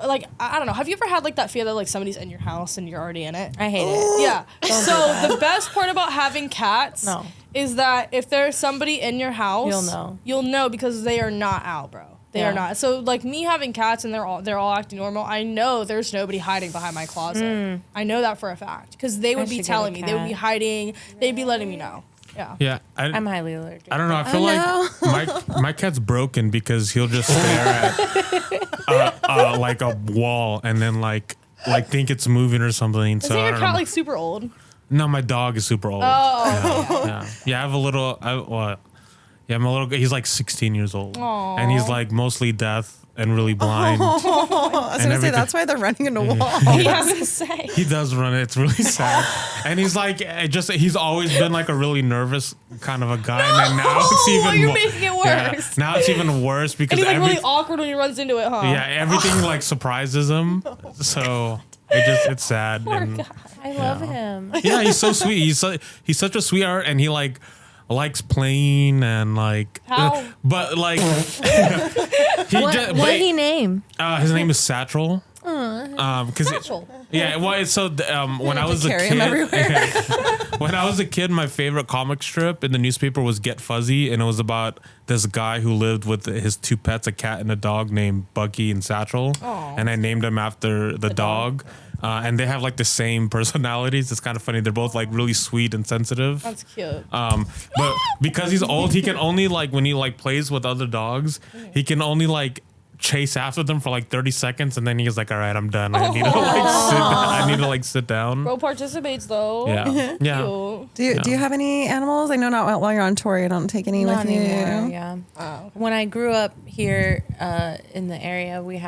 don't know, have you ever had that fear that somebody's in your house and you're already in it? I hate it. Yeah. So the best part about having cats is that if there's somebody in your house, you'll know because they are not out, bro. They are not. So me having cats and they're all acting normal, I know there's nobody hiding behind my closet. I know that for a fact because they would be telling me. They would be hiding. They'd be letting me know. Yeah. Yeah. I'm highly allergic. I don't know. I feel my cat's broken because he'll just stare at a wall and then think it's moving or something. Isn't your cat super old? No, my dog is super old. Oh. Yeah. I have a little. Yeah, I'm a little. He's 16 years old, and he's mostly deaf and really blind. I was gonna say that's why they're running into walls. He has to say. He does run it. It's really sad, and he's he's always been a really nervous kind of a guy, and now it's even. You're making it worse. Yeah, now it's even worse because and he's really awkward when he runs into it, huh? Yeah, everything surprises him. So it's sad. Poor and, guy. I love him. Yeah, he's so sweet. He's such a sweetheart, and he likes playing and how? But what he name? His name is Satchel. Satchel. Yeah, well, so when I was a carry him everywhere. When I was a kid, my favorite comic strip in the newspaper was Get Fuzzy, and it was about this guy who lived with his 2 pets, a cat and a dog named Bucky and Satchel, and I named him after the dog. And they have the same personalities. It's kind of funny. They're both really sweet and sensitive. That's cute. But because he's old, he can only when he plays with other dogs, he can only chase after them for 30 seconds, and then he's all right, I'm done. I need to I need to sit down. Bro participates though. Yeah. Yeah. Do you have any animals? I know not while you're on tour, you don't take any Not with you. anymore, yeah. Oh. When I grew up here in the area, we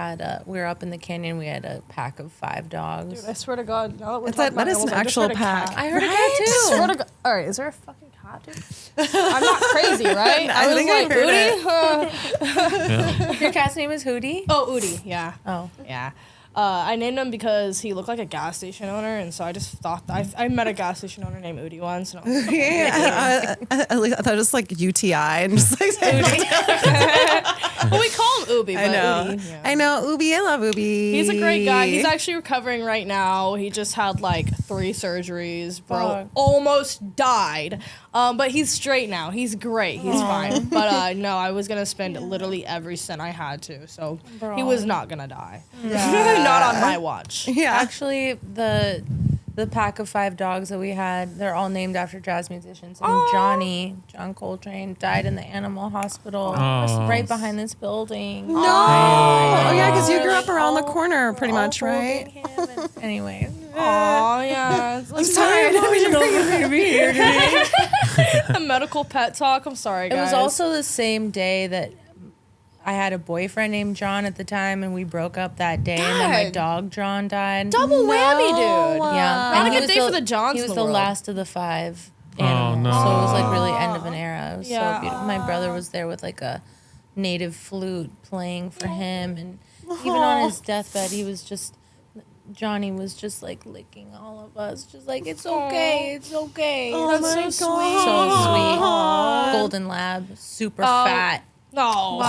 were up in the canyon. We had a pack of 5 dogs. Dude, I swear to God, now that we're That is an actual pack. I heard a cat too. I swear to God. All right, is there a fucking cat, dude? I'm not crazy, right? I think I heard Udi? Your cat's name is Hootie? Oh, Udi, yeah. Oh. Yeah. I named him because he looked like a gas station owner, and so I just thought I met a gas station owner named Udi once. And I was like, I thought it was like UTI and just like well, we call him Ubi. I But know. Udi, yeah. I know. Ubi, I love Ubi. He's a great guy. He's actually recovering right now. He just had like 3 surgeries. Bro almost died. But he's straight now. He's great. He's fine. But no, I was going to spend literally every cent I had to. So he was not going to die. Not on my watch. Yeah. Actually, the pack of 5 dogs that we had, they're all named after jazz musicians. And John Coltrane, died in the animal hospital right behind this building. No. Oh, yeah, because you grew up around the corner pretty much, right? Anyway. Oh yeah. I'm sorry. I didn't mean to be here today. A medical pet talk. I'm sorry, guys. It was also the same day that I had a boyfriend named John at the time, and we broke up that day, and then my God. dog John died. double whammy, dude. Yeah, Not and a he good was day for the Johns He in was the the world. last of the 5 Oh, animals, no. so it was like really end of an era. It was Yeah. so beautiful. My brother was there with like a native flute playing for him, and even on his deathbed, Johnny was just like licking all of us, just like it's okay, it's okay. Oh That's my so God. sweet. Golden Lab, super fat. No.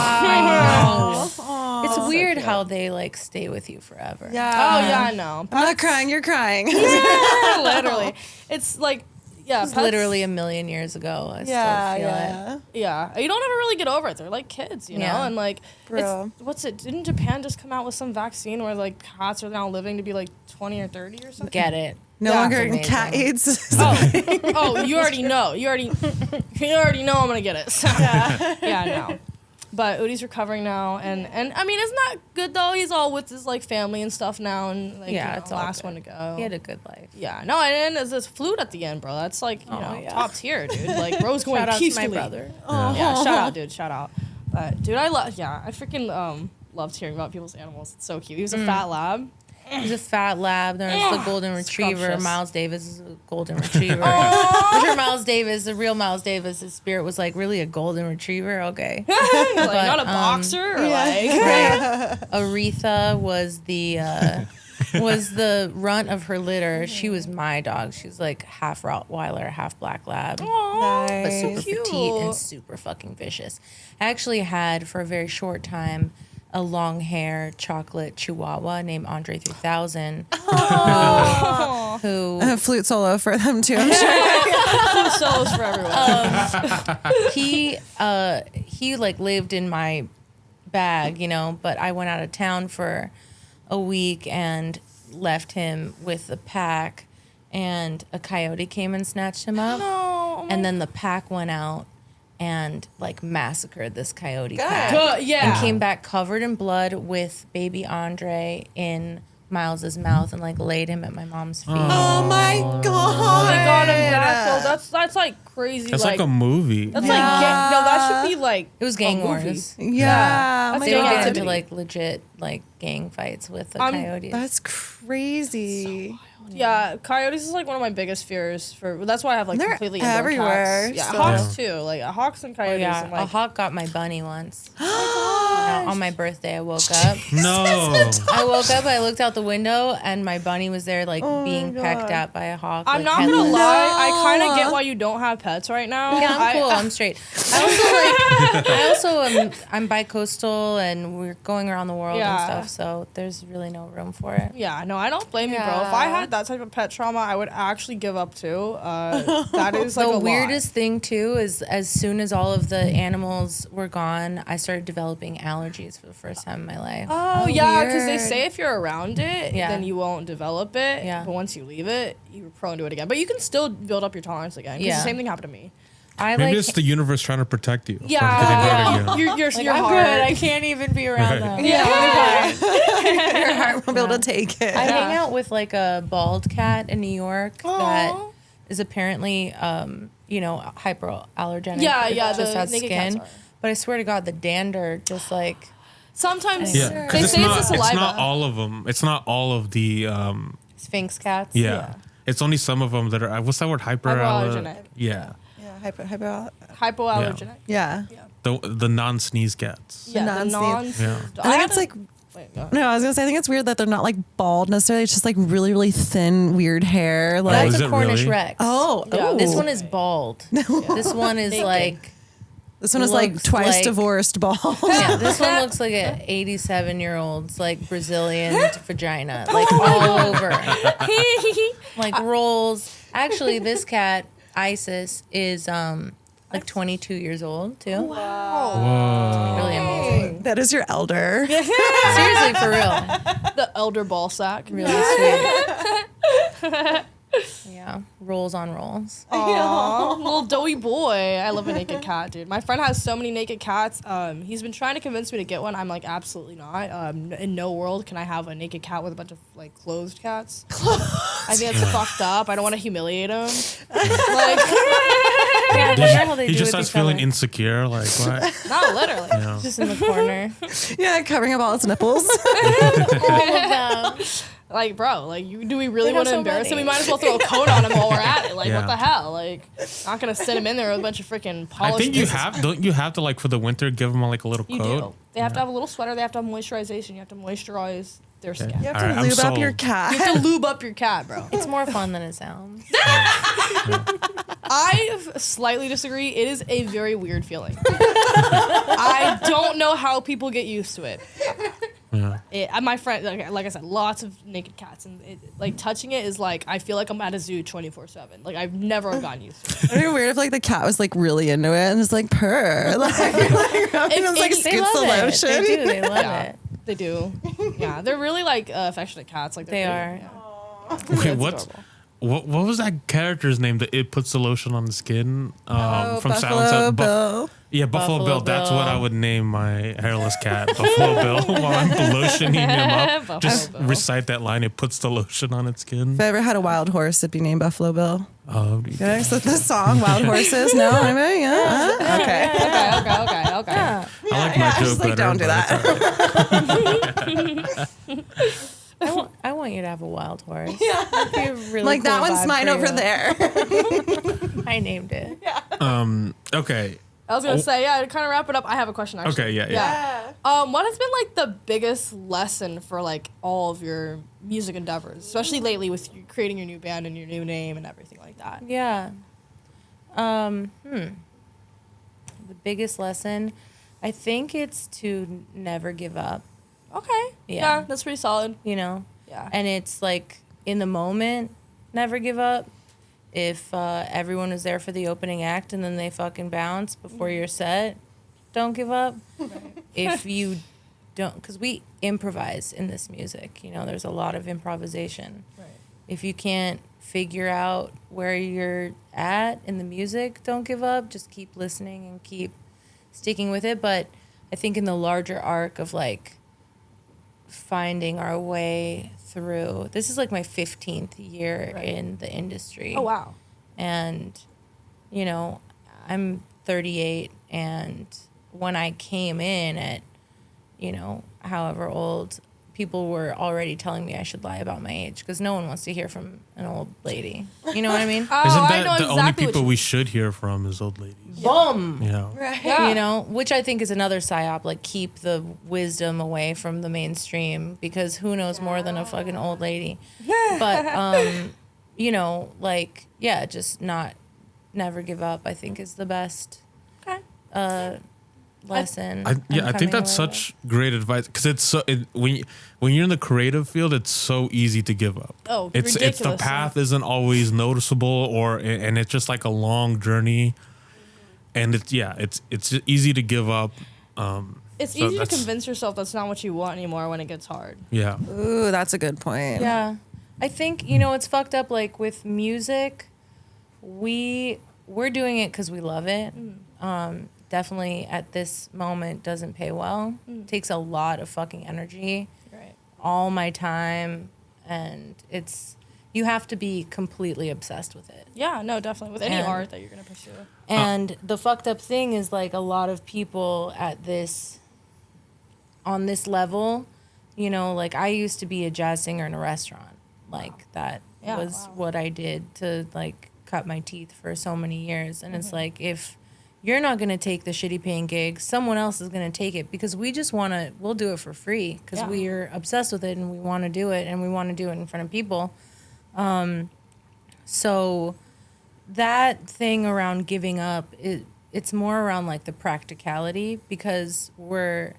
It's weird how they like stay with you forever. Yeah. Oh yeah, I know. I'm not crying. You're crying. Literally, it's like It was literally a million years ago. I still feel it. Yeah, you don't ever really get over it. They're like kids, you know, Yeah. and like, Bro. didn't Japan just come out with some vaccine where like cats are now living to be like 20 or 30 or something? Get it. No Yeah. longer Amazing. cat AIDS. Oh, you already know. You already know I'm gonna get it. So. Yeah, no. But Udi's recovering now, and I mean, it's not good though. He's all with his like family and stuff now, and like It's all last good. one to go. He had a good life. Yeah, no, and there's this flute at the end, bro. That's like yeah. top tier, dude. Like bro's going Shout out to my peacefully. brother. Yeah, shout out, dude. Shout out. But dude, I freaking loved hearing about people's animals. It's so cute. He was a fat lab. He's a fat lab. There's the golden retriever. Scrumptious. Miles Davis is a golden retriever. I'm sure Miles Davis, the real Miles Davis, his spirit was like really a golden retriever. Okay. Like not a boxer or like. Right. Aretha was the runt of her litter. She was my dog. She was like half Rottweiler, half black lab. But super Cute. petite and super fucking vicious. I actually had for a very short time a long hair chocolate chihuahua named Andre 3000 who A flute solo for them too, I'm sure. Solos for everyone. he like lived in my bag, you know, but I went out of town for a week and left him with the pack, and a coyote came and snatched him up. And then the pack went out and like massacred this coyote pack. Yeah. And came back covered in blood with baby Andre in Miles's mouth and like laid him at my mom's feet. Oh my God. Oh my God, I'm gonna that's like crazy. That's like a movie. That's like that should be like It was gang a movie. wars. Yeah. Oh That's my They would gang get God. into activity. like legit like gang fights with the I'm- coyotes. That's crazy. Yeah, coyotes is like one of my biggest fears for. That's why I have like They're completely indoor everywhere cats. Yeah, still. hawks too. Like hawks and coyotes. Yeah, And, a like, hawk got my bunny once. On my birthday, I woke up. No. I woke up, I looked out the window, and my bunny was there, like being pecked at by a hawk. I'm like, not gonna headless. lie. I kind of get why you don't have pets right now. Yeah, I'm cool. I'm straight. I also am. I'm bi-coastal, and we're going around the world Yeah. and stuff. So there's really no room for it. Yeah, no, I don't blame you, bro. If I had that type of pet trauma, I would actually give up too. That is like The a weirdest thing too is as soon as all of the animals were gone, I started developing allergies for the first time in my life. lot. Oh yeah, because they weird. say if you're around it, Yeah. then you won't develop it. Yeah. But once you leave it, you're prone to it again. But you can still build up your tolerance again. 'Cause Yeah. the same thing happened to me. I Maybe like. it's the universe trying to protect you. Yeah, from getting hurt again. Your I'm heart. good. I can't even be around them. Yeah. Your heart won't be able to take it. I hang out with like a bald cat in New York that is apparently, hyperallergenic. Yeah, It yeah, just the has naked skin. cats are. But I swear to God, the dander just like Sometimes Yeah, they because say it's the saliva. it's not all of them. It's not all of the. Sphinx cats. Yeah. It's only some of them that are. What's that word? Hypoallergenic. Yeah. Yeah, hypo. Hypoallergenic. Yeah. The non-sneeze cats. Yeah, the non-sneeze. non. Yeah. I think it's like Wait, go ahead. No, I was gonna say I think it's weird that they're not like bald necessarily. It's just like really, really thin, weird hair. Like That's is a it Cornish really? Rex. oh, Yeah. This one is bald. This one is Naked. like, this one is like looks twice like- divorced bald. yeah, this one looks like an 87-year-old's like Brazilian vagina, like all over, like rolls. Actually, this cat Isis is like 22 years old too. Whoa. Really amazing. That is your elder. Seriously, for real. The elder ball sack. Really sweet. Yeah, rolls on rolls. Aw, little doughy boy. I love a naked cat, dude. My friend has so many naked cats. He's been trying to convince me to get one. I'm like, absolutely not. In no world can I have a naked cat with a bunch of like closed cats. I think that's fucked up. I don't want to humiliate him. Like, Yeah, I wonder how they He do just with starts each feeling other. insecure. Like what? not literally. You know? Just in the corner. Yeah, covering up all its nipples. Like, bro, like, do we really They want have to so embarrass him? many. We might as well throw a coat on him while we're at it. Like, Yeah. what the hell? Like, not gonna sit him in there with a bunch of freaking polished. I think you business. have. Don't you have to like for the winter give them like a little You coat? do. They have to have a little sweater. They have to have moisturization. You have to moisturize their skin. You have All to right, I'm lube up your sold. cat. You have to lube up your cat, bro. It's more fun than it sounds. I slightly disagree. It is a very weird feeling. I don't know how people get used to it. Yeah. My friend, like I said, lots of naked cats, and like touching it is like I feel like I'm at a zoo 24/7. Like I've never gotten used to it. It'd be weird if like the cat was like really into it and just like purr. Like it was like They They scoots love the it. lotion. They do. They love Yeah. it. They do. Yeah, they're really like affectionate cats. Like They they're are. pretty- Wait, It's what's adorable. what was that character's name that it puts the lotion on the skin? From Buffalo Silence of Bill. Yeah, Buffalo Buffalo Bill. That's what Bill. I would name my hairless cat. Buffalo Bill. While I'm lotioning him up, Buffalo just Bill. recite that line. It puts the lotion on its skin. If I ever had a wild horse, it'd be named Buffalo Bill. Oh, Okay, so the song Wild Horses. No, I mean, yeah. Okay. Okay. I like my yeah, joke just, like, better. don't do but it's that. all right. I want you to have a wild horse. That'd be a really Like that cool one's vibe mine for over you. there. I named it. Okay. I was gonna say, yeah, to kind of wrap it up, I have a question actually. Okay, yeah. What has been like the biggest lesson for like all of your music endeavors, especially lately with you creating your new band and your new name and everything like that? Yeah. The biggest lesson, I think it's to never give up, Okay. Yeah. Yeah, that's pretty solid. you know? Yeah. And it's like in the moment, never give up. If everyone is there for the opening act and then they fucking bounce before your set, don't give up. If you don't, because we improvise in this music, you know, there's a lot of improvisation. Right. If you can't figure out where you're at in the music, don't give up. Just keep listening and keep sticking with it. But I think in the larger arc of like finding our way through, this is like my 15th year Right. in the industry. Oh wow. And, you know, I'm 38, and when I came in at, you know, however old, people were already telling me I should lie about my age because no one wants to hear from an old lady. You know what I mean? Oh, Isn't I that know the only exactly people what we should hear from is old ladies? Boom! You know? Yeah. You know, which I think is another psyop, like keep the wisdom away from the mainstream because who knows more than a fucking old lady. But, you know, like, yeah, just never give up, I think is the best Okay. lesson. I think coming that's away with. such great advice because it's so when you're in the creative field, it's so easy to give up. Oh, it's the ridiculous, path yeah. isn't always noticeable, and it's just like a long journey, and it's just easy to give up. It's So easy to that's- convince yourself that's not what you want anymore when it gets hard. Yeah, Ooh, that's a good point. Yeah. I think, you know, it's fucked up. Like with music, we're doing it because we love it. Definitely at this moment doesn't pay well. Takes a lot of fucking energy, Right. all my time, and you have to be completely obsessed with it. Yeah, no, definitely. With any And- art that you're gonna pursue. And the fucked up thing is like a lot of people on this level, you know, like I used to be a jazz singer in a restaurant. Like that was what I did to like cut my teeth for so many years. And it's like if you're not going to take the shitty paying gig. Someone else is going to take it because we'll do it for free because we're obsessed with it and we want to do it and we want to do it in front of people. So that thing around giving up, it's more around like the practicality because if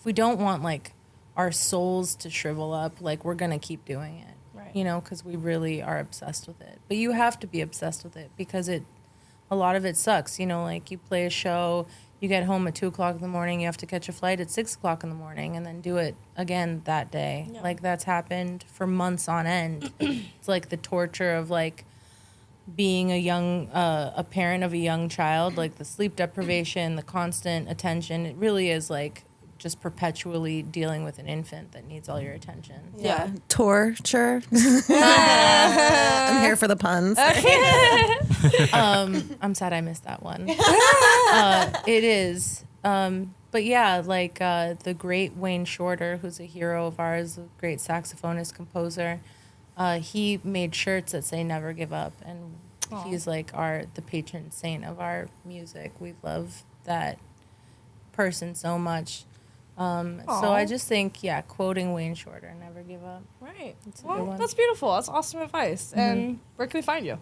we don't want like our souls to shrivel up, like we're going to keep doing it, right. you know, because we really are obsessed with it. But you have to be obsessed with it because a lot of it sucks, you know, like you play a show, you get home at 2:00 in the morning, you have to catch a flight at 6:00 in the morning and then do it again that day. Yeah. Like that's happened for months on end. It's like the torture of like being a parent of a young child, like the sleep deprivation, the constant attention. It really is like just perpetually dealing with an infant that needs all your attention. Yeah. Torture. I'm here for the puns. I'm sad I missed that one. It is. But yeah, like the great Wayne Shorter, who's a hero of ours, a great saxophonist, composer, he made shirts that say never give up. And he's like the patron saint of our music. We love that person so much. So I just think, quoting Wayne Shorter, never give up. Right. Well, that's beautiful. That's awesome advice. Mm-hmm. And where can we find you?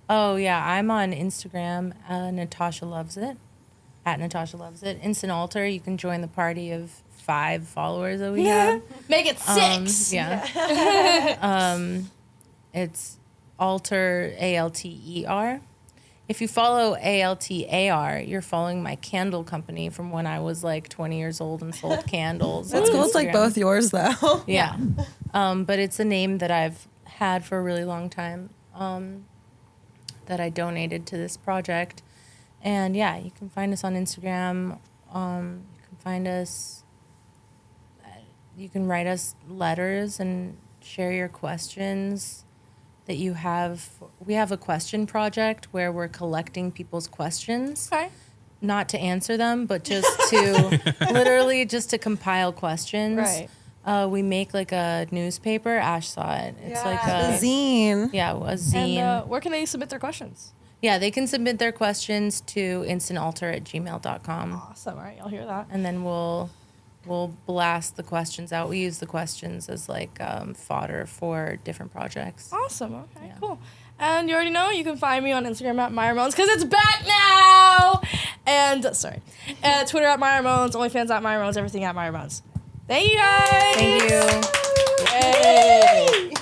Oh, yeah. I'm on Instagram, Natasha Loves It, at Natasha Loves It. Instant Alter, you can join the party of 5 followers that we have. Make it 6. It's Alter, ALTER. If you follow ALTAR, you're following my candle company from when I was like 20 years old and sold candles. That's cool. It's like both yours, though. Yeah. But it's a name that I've had for a really long time that I donated to this project. And yeah, you can find us on Instagram. You can find us. You can write us letters and share your questions that you have. We have a question project where we're collecting people's questions. Okay. Not to answer them, but just to literally just to compile questions. Right. We make like a newspaper. Ash saw it. It's like a zine. Yeah, a zine. And where can they submit their questions? Yeah, they can submit their questions to instantalter@gmail.com. Awesome. All right, I'll hear that. And then we'll blast the questions out. We use the questions as like fodder for different projects. Awesome. Okay, cool. And you already know you can find me on Instagram at Myra Moans because it's back now. And Twitter at Myra Moans, OnlyFans at Myra Moans, everything at Myra Moans. Thank you guys. Thank you. Yay.